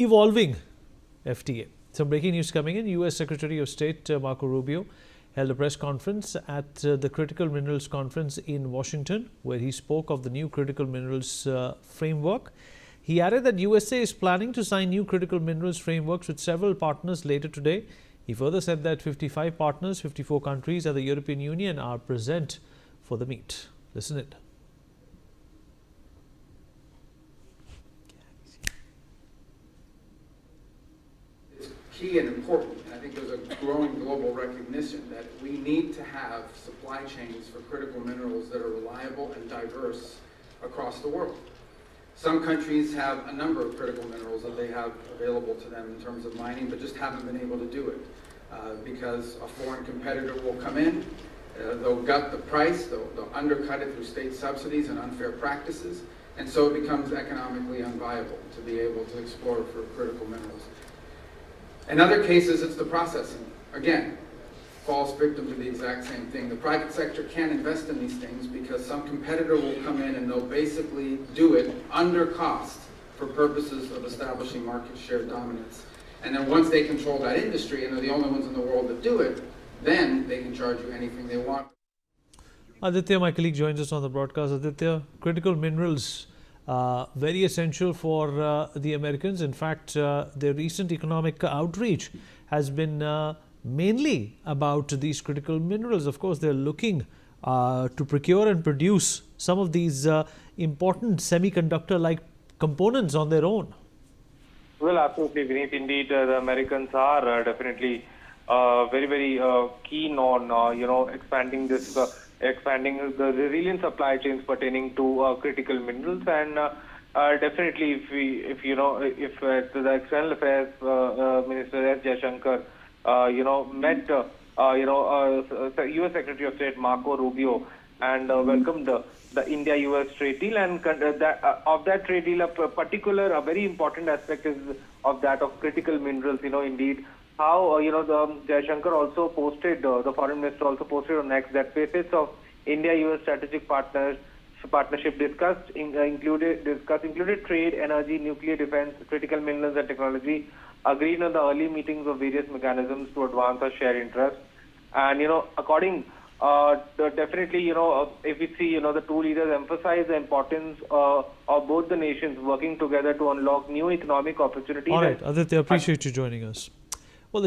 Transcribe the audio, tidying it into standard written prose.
evolving FTA. Some breaking news coming in. U.S. Secretary of State Marco Rubio held a press conference at the Critical Minerals Conference in Washington, where he spoke of the new critical minerals framework. He added that USA is planning to sign new critical minerals frameworks with several partners later today. He further said that 55 partners, 54 countries and the European Union are present for the meet. Listen in. Key and important, and I think there's a growing global recognition that we need to have supply chains for critical minerals that are reliable and diverse across the world. Some countries have a number of critical minerals that they have available to them in terms of mining, but just haven't been able to do it because a foreign competitor will come in, they'll gut the price, they'll undercut it through state subsidies and unfair practices, and so it becomes economically unviable to be able to explore for critical minerals. In other cases, it's the processing. Again, falls victim to the exact same thing. The private sector can't invest in these things because some competitor will come in and they'll basically do it under cost for purposes of establishing market share dominance. And then once they control that industry and they're the only ones in the world that do it, then they can charge you anything they want. Aditya, my colleague, joins us on the broadcast. Aditya, critical minerals, very essential for the Americans. In fact, their recent economic outreach has been mainly about these critical minerals. Of course, they're looking to procure and produce some of these important semiconductor-like components on their own. Well, absolutely, Vineet. Indeed, the Americans are definitely very keen on expanding expanding the resilient supply chains pertaining to critical minerals, and definitely if the External Affairs Minister S. Jaishankar met U.S. Secretary of State Marco Rubio and welcomed the India-U.S. trade deal, and of that trade deal, a very important aspect is of that of critical minerals. Indeed, how the Jaishankar also posted, the foreign minister also posted on X that facets of India-U.S. strategic partnership included trade, energy, nuclear defense, critical minerals and technology, agreed on the early meetings of various mechanisms to advance our shared interests. And definitely, if we see, the two leaders emphasize the importance of both the nations working together to unlock new economic opportunities. All right, Aditya, appreciate you joining us.